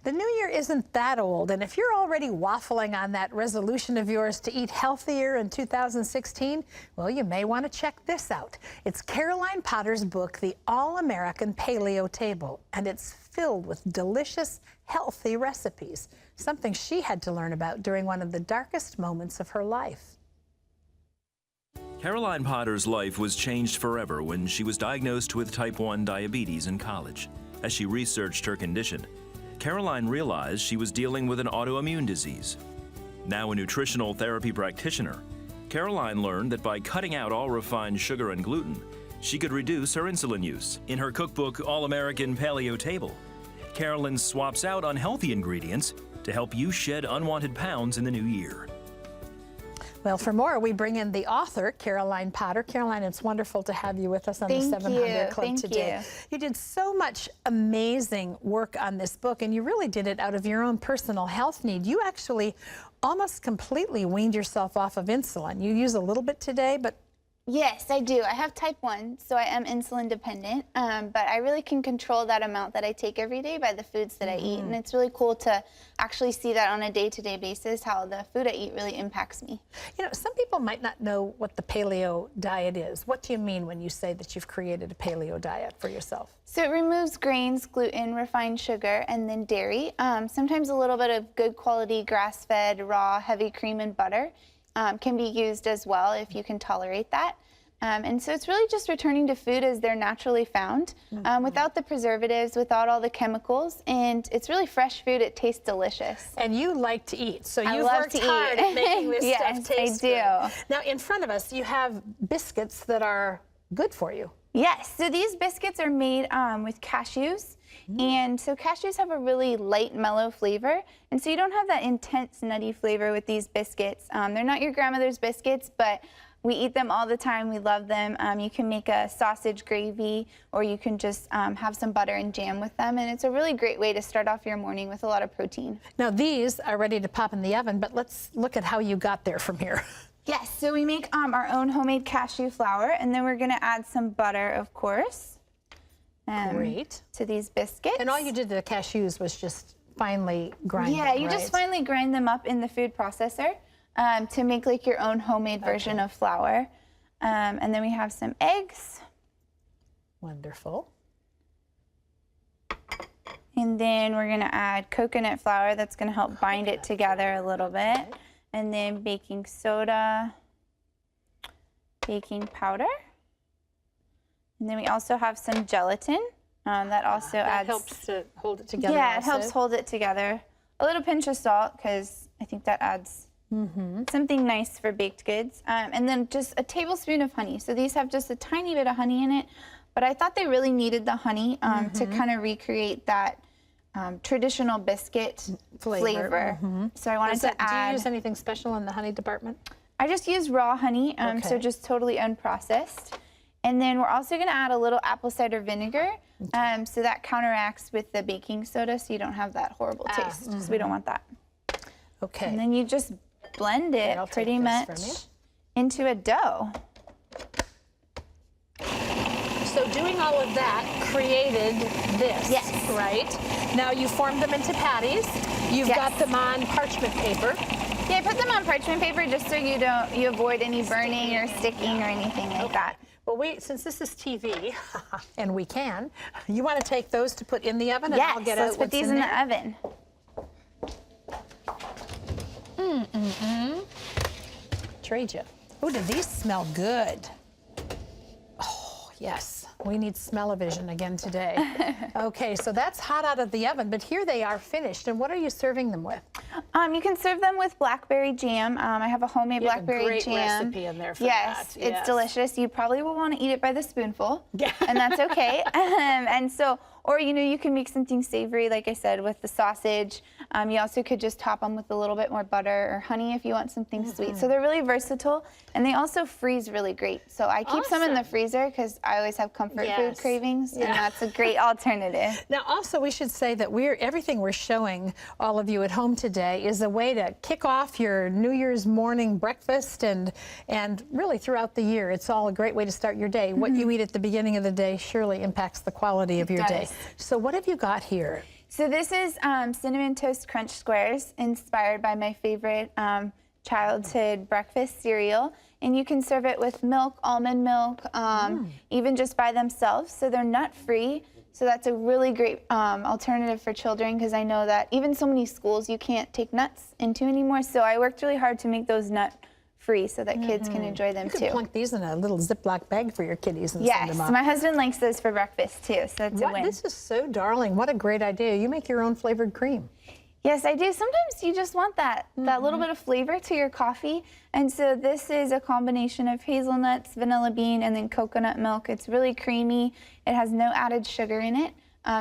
The new year isn't that old, and if you're already waffling on that resolution of yours to eat healthier in 2016, well, you may want to check this out. It's Caroline Potter's book, The All-American Paleo Table, and it's filled with delicious, healthy recipes, something she had to learn about during one of the darkest moments of her life. Caroline Potter's life was changed forever when she was diagnosed with type 1 diabetes in college. As she researched her condition, Caroline realized she was dealing with an autoimmune disease. Now a nutritional therapy practitioner, Caroline learned that by cutting out all refined sugar and gluten, she could reduce her insulin use. In her cookbook, All-American Paleo Table, Caroline swaps out unhealthy ingredients to help you shed unwanted pounds in the new year. Well, for more, we bring in the author, Caroline Potter. Caroline, it's wonderful to have you with us on the 700 Club today. You did so much amazing work on this book, and you really did it out of your own personal health need. You actually almost completely weaned yourself off of insulin. You use a little bit today, but... Yes, I do. I have type 1, so I am insulin dependent, but I really can control that amount that I take every day by the foods that I eat, and it's really cool to actually see that on a day-to-day basis, how the food I eat really impacts me. You know, some people might not know what the paleo diet is. What do you mean when you say that you've created a paleo diet for yourself? So it removes grains, gluten, refined sugar, and then dairy. Sometimes a little bit of good quality grass-fed, raw, heavy cream and butter can be used as well if you can tolerate that. And so it's really just returning to food as they're naturally found, without the preservatives, without all the chemicals, and it's really fresh food. It tastes delicious. And you like to eat, so you've worked hard at making this stuff taste good. Yes, I do. Now, in front of us, you have biscuits that are good for you. Yes, so these biscuits are made with cashews. And so cashews have a really light, mellow flavor, and so you don't have that intense, nutty flavor with these biscuits. They're not your grandmother's biscuits, but we eat them all the time. We love them. You can make a sausage gravy, or you can just have some butter and jam with them, and it's a really great way to start off your morning with a lot of protein. Now, these are ready to pop in the oven, but let's look at how you got there from here. Yes, so we make our own homemade cashew flour, and then we're going to add some butter, of course. Great. To these biscuits. And all you did to the cashews was just finely grind them, Yeah, you just finely grind them up in the food processor to make like your own homemade version of flour. And then we have some eggs. Wonderful. And then we're going to add coconut flour. That's going to help bind it together a little bit. And then baking soda, baking powder. And then we also have some gelatin. That also adds... helps to hold it together. Yeah, it helps hold it together. A little pinch of salt, because I think that adds something nice for baked goods. And then just a tablespoon of honey. So these have just a tiny bit of honey in it, but I thought they really needed the honey to kind of recreate that traditional biscuit flavor. So I wanted to add... Do you use anything special in the honey department? I just use raw honey, so just totally unprocessed. And then we're also going to add a little apple cider vinegar, so that counteracts with the baking soda, so you don't have that horrible taste. So we don't want that. Okay. And then you just blend it pretty much into a dough. So doing all of that created this, right? Now you formed them into patties. You've got them on parchment paper. Yeah, I put them on parchment paper just so you avoid any burning or sticking or anything like that. Well, since this is TV, and we can, you want to take those to put in the oven, and I'll get let's put these in the oven. Trade you. Oh, do these smell good? Oh, yes. We need smell-o-vision again today. Okay, so that's hot out of the oven, but here they are finished. And what are you serving them with? You can serve them with blackberry jam. I have a homemade blackberry jam. You have a great recipe in there for that. Yes, it's delicious. You probably will want to eat it by the spoonful, and that's okay. And so, or you can make something savory, like I said, with the sausage. You also could just top them with a little bit more butter or honey if you want something sweet. So they're really versatile, and they also freeze really great. So I keep some in the freezer because I always have comfort food cravings, and that's a great alternative. Now, also, we should say that everything we're showing all of you at home today is a way to kick off your New Year's morning breakfast, and really throughout the year. It's all a great way to start your day. What you eat at the beginning of the day surely impacts the quality of your day. So what have you got here? So this is Cinnamon Toast Crunch Squares, inspired by my favorite childhood breakfast cereal. And you can serve it with milk, almond milk, even just by themselves. So they're nut-free. So that's a really great alternative for children, because I know that even so many schools you can't take nuts into anymore. So I worked really hard to make those nut-free so that kids can enjoy them You too. could plunk these in a little Ziploc bag for your kiddies and send Yes, them off. my husband likes those for breakfast too, so that's a win. This is so darling. What a great idea. You make your own flavored cream. Yes, I do. Sometimes you just want that little bit of flavor to your coffee. And so this is a combination of hazelnuts, vanilla bean, and then coconut milk. It's really creamy. It has no added sugar in it.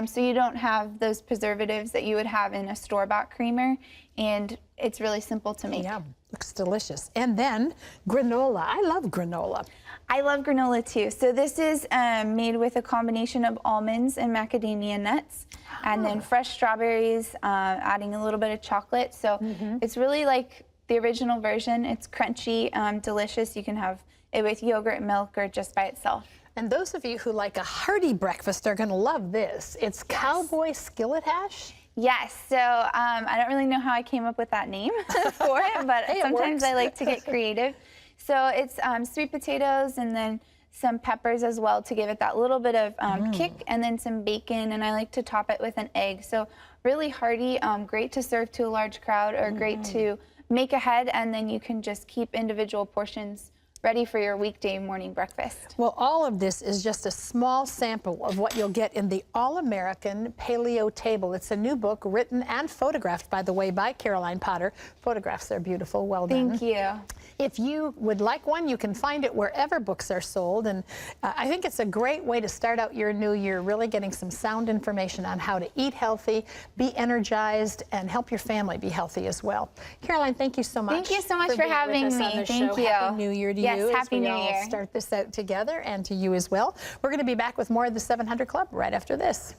So you don't have those preservatives that you would have in a store-bought creamer. And it's really simple to make. Yeah, looks delicious. And then granola. I love granola. I love granola too. So this is made with a combination of almonds and macadamia nuts, and then fresh strawberries, adding a little bit of chocolate. So it's really like the original version. It's crunchy, delicious. You can have it with yogurt, milk, or just by itself. And those of you who like a hearty breakfast are going to love this. It's cowboy skillet hash. Yes, so I don't really know how I came up with that name for it, but Hey, sometimes I like to get creative. So it's sweet potatoes and then some peppers as well to give it that little bit of kick, and then some bacon, and I like to top it with an egg. So really hearty, great to serve to a large crowd, or great to make ahead, and then you can just keep individual portions ready for your weekday morning breakfast. Well, all of this is just a small sample of what you'll get in the All-American Paleo Table. It's a new book written and photographed, by the way, by Caroline Potter. Photographs are beautiful. Well done. Thank you. If you would like one, you can find it wherever books are sold. And I think it's a great way to start out your new year, really getting some sound information on how to eat healthy, be energized, and help your family be healthy as well. Caroline, thank you so much. Thank you so much for being with having us me. on the Thank show. you. Happy New Year to Yes, you. Happy as we New all Year. start this out together, and to you as well. We're going to be back with more of the 700 Club right after this.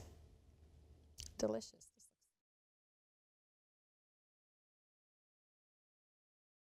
Delicious.